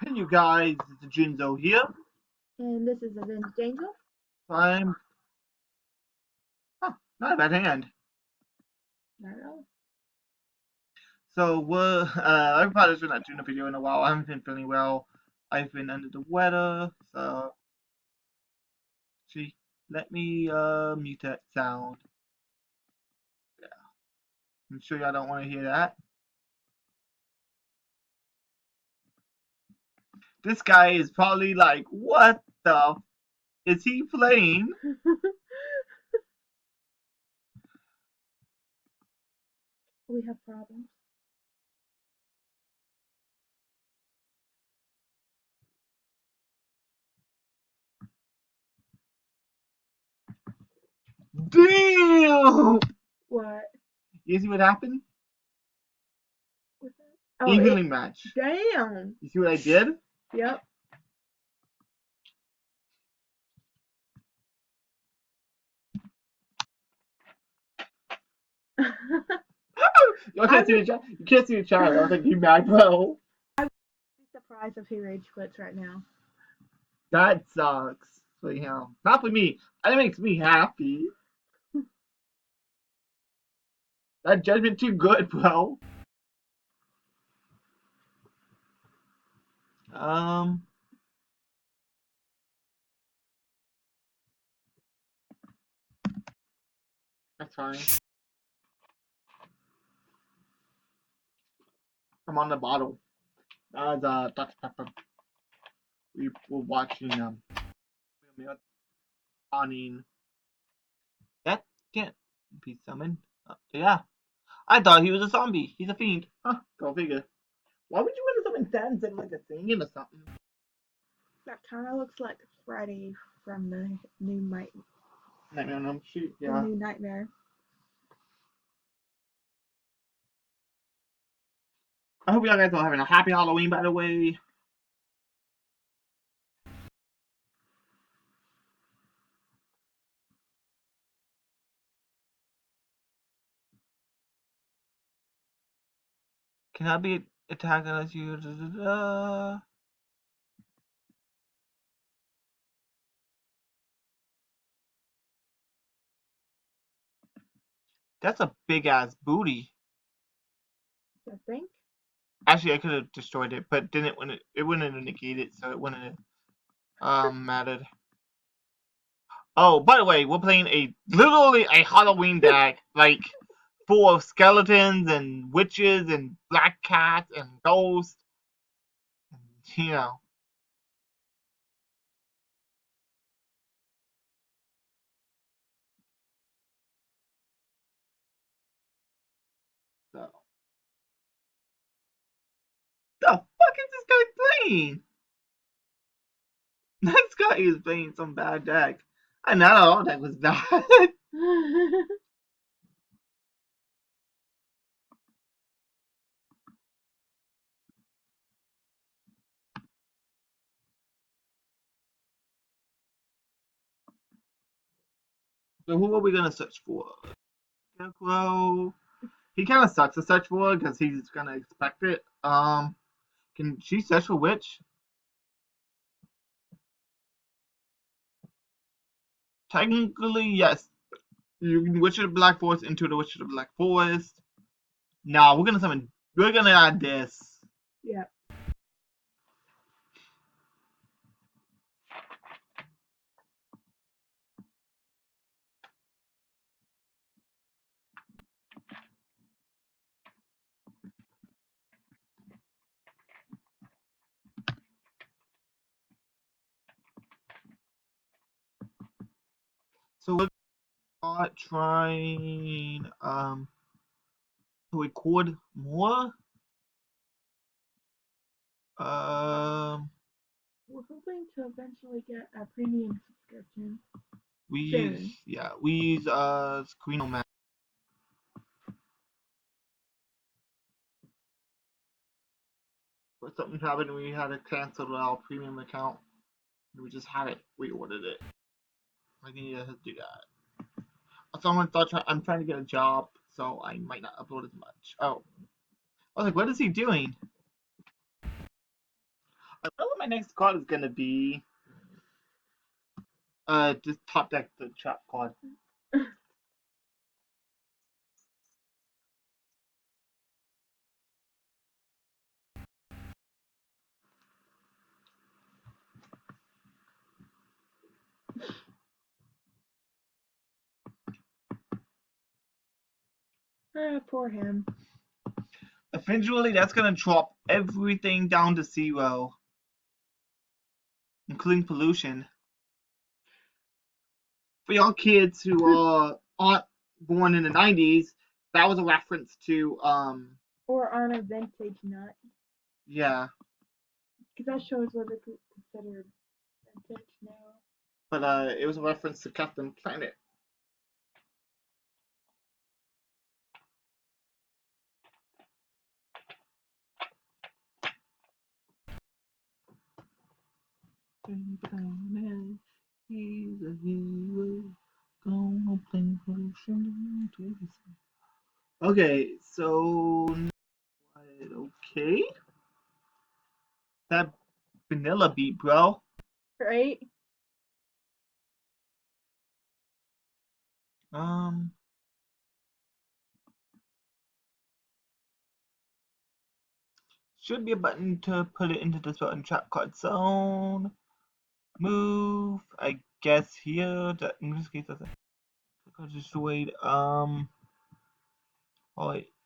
Hey you guys, it's Jinzo here. And this is Avenged Angel. I'm not a bad hand. Not at all. So I've probably been not doing a video in a while. I haven't been feeling well. I've been under the weather, so see, let me mute that sound. Yeah. I'm sure y'all don't want to hear that. This guy is probably like, what the is he playing? We have problems. Damn! What? You see what happened? What's that? Oh, it. Evenly match. Damn. You see what I did? Yep. You I can't see would the chat. You can't see the chat. I don't think you mad, bro. be surprised if he rage quits right now. That sucks. So not for me. That makes me happy. That judgment too good, bro. Um, that's fine. I'm on the bottle. That was Dr. Pepper. We were watching Awning. That can't be summoned. Yeah, I thought he was a zombie. He's a fiend. Huh? Go figure. Why would you want to summon Sand instead of like a singing or something? That kind of looks like Freddy from the new Nightmare on Elm Street. the Yeah. new Nightmare. I hope y'all guys are having a happy Halloween, by the way. Cannot be attacked unless you. That's a big ass booty. I think. Actually, I could have destroyed it, but didn't when it wouldn't have negated, so it wouldn't have mattered. Oh, by the way, we're playing literally a Halloween deck, like full of skeletons and witches and black cats and ghosts. You know, so the fuck is this guy playing? This guy is playing some bad deck. I know all deck was bad. So who are we gonna search for? Scarecrow. He kind of sucks to search for because he's gonna expect it. Can she search for witch? Technically, yes. You can Witch of the Black Forest into the Witch of the Black Forest. Now we're gonna summon. We're gonna add this. Yeah. So we're trying to record more. Um, We're hoping to eventually get a premium subscription we use soon. we use Screenomat. But something happened. We had to cancel our premium account. We just had it. We ordered it. I need to do that. Someone thought I'm trying to get a job, so I might not upload as much. Oh, I was like, what is he doing? my next card is gonna be just top deck the trap card. Poor him. Eventually, that's gonna drop everything down to 0, including pollution. For y'all kids who aren't born in the 90s, that was a reference to Or on a vintage nut. yeah, Because that shows what it's considered vintage now. but it was a reference to Captain Planet. He's a hero. Gonna bring pollution to his. Okay, so okay, that vanilla beat, bro. Right? Um, should be a button to put it into the spell and trap card zone. Move, I guess here. That in this case, that's a destroyed. Alright.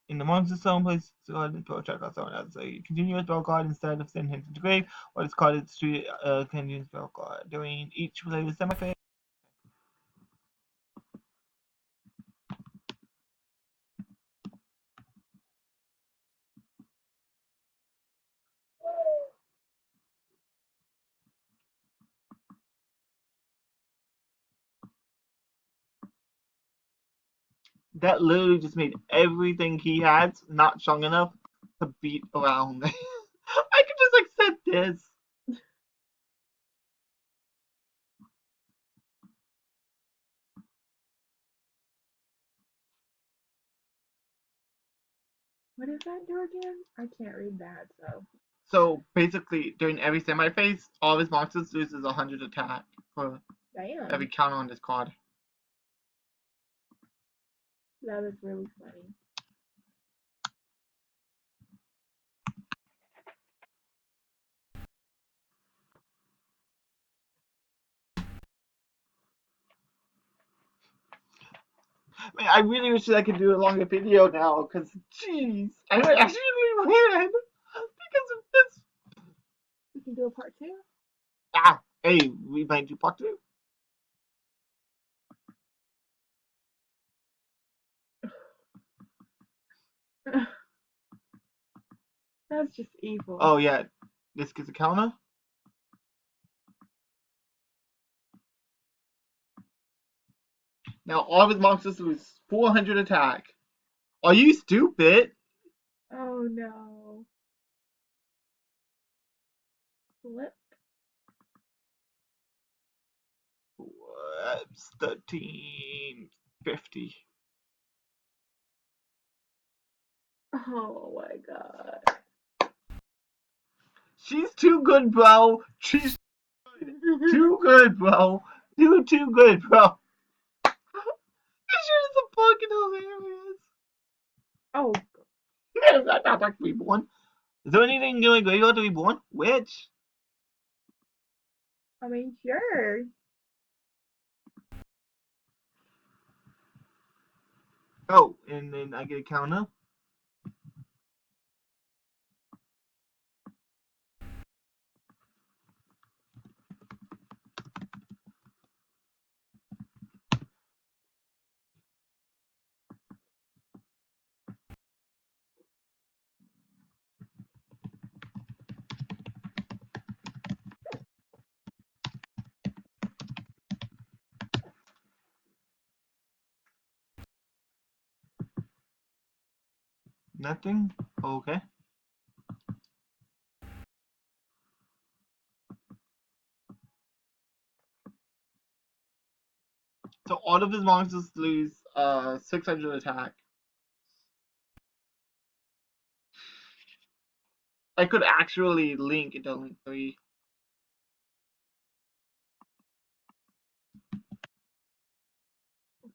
In the monster zone, place the card in spell trap card zone as a continuous spell card instead of sending him to the grave, or discard it to continuous spell card during each player's semi-phase. That literally just made everything he had not strong enough to beat around. I could just accept this. What does that do again? I can't read that, so. So basically, during every semi-phase, all of his monsters loses 100 attack for Damn. every counter on this card. That was really funny. Man, I really wish that I could do a longer video now, because, jeez, I actually win because of this. We can do a part 2? Ah, hey, we might do part 2. That's just evil. Oh, yeah, this gets a counter. Now, all of his monsters lose 400 attack. Are you stupid? Oh no. Flip. What's 1350? Oh my god. She's too good, bro. She's too good, bro. Too good, bro. This shit is a fucking hilarious. Oh. Yes, I thought that could be born. Is there anything doing graveyard to be born? Which? I mean, sure. Oh, and then I get a counter. Nothing? Okay. So all of his monsters lose 600 attack. I could actually link into Link 3.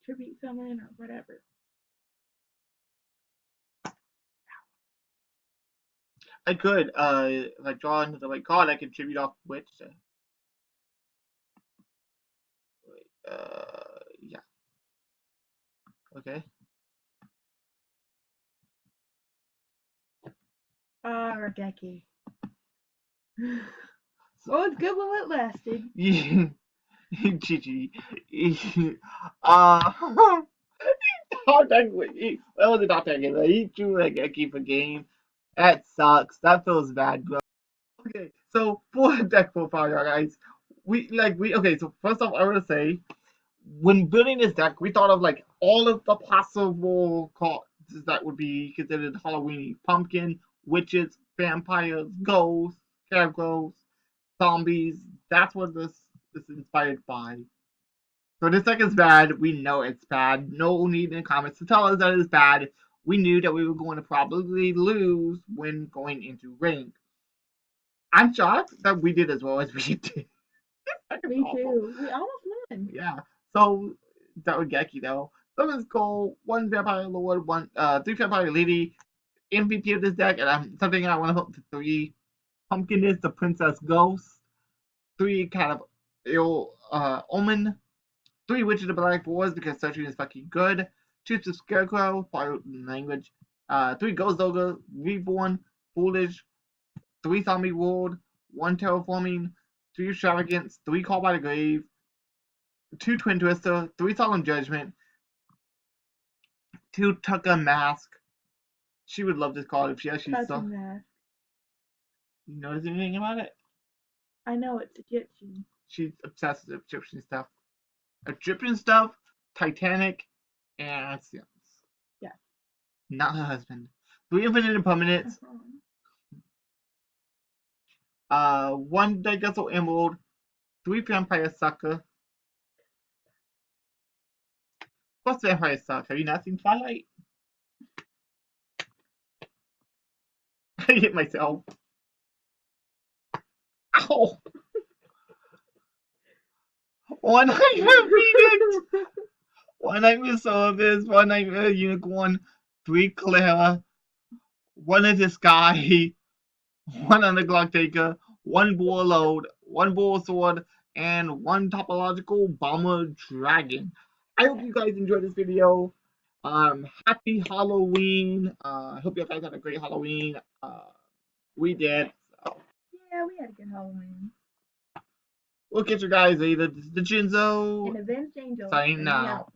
tribute summon or whatever. I could, if I draw into the right card, I could tribute off Witch. Yeah. Okay. Raigeki. Well, it's good while it lasted. Yeah. GG. Top deck. That was a top deck. He drew like a keep a game. That sucks. That feels bad, bro. Okay, so for deck profile, guys, okay. So first off, I want to say, when building this deck, we thought of like all of the possible cards that would be considered Halloween: pumpkin, witches, vampires, ghosts, scarecrows, zombies. That's what this is inspired by. So this deck is bad. We know it's bad. No need in the comments to tell us that it's bad. We knew that we were going to probably lose when going into rank. I'm shocked that we did as well as we did. Me too. We almost won. Yeah. So that would Geki though. Summons Cole, one Vampire Lord, three Vampire Lady, MVP of this deck, and something I want to hope to three. Pumpkin is the Princess Ghost. Three kind of ill Omen. Three Witch of the Black Wars because searching is fucking good. Two to Scarecrow, fire language. Three Ghost Ogre, Reborn, Foolish. Three Zombie World, one Terraforming, three Extravagance, three Call by the Grave, two Twin Twister, three Solemn Judgment, two Tucker Mask. She would love this card if she actually saw. Cousin Mask. You notice anything about it? I know it's Egyptian. She's obsessed with Egyptian stuff. Egyptian stuff, Titanic, and Sims. Yeah. Not her husband. Three Infinite Impermanents. One Daiguzzle Emerald, three Vampire Sucker. What's Vampire Sucker? Have you not seen Twilight? I hit myself. Ow! One Nightmare Phoenix! One Nightmare Service, one Nightmare Unicorn, three Clara, one in the Sky, one Underclock Taker, one Warlord, one Bull Sword, and one Topological Bomber Dragon. I hope you guys enjoyed this video. Happy Halloween. I hope you guys had a great Halloween. We did. So. Yeah, we had a good Halloween. We'll catch you guys later. This is the Jinzo. And Avenged Angel. Signing out.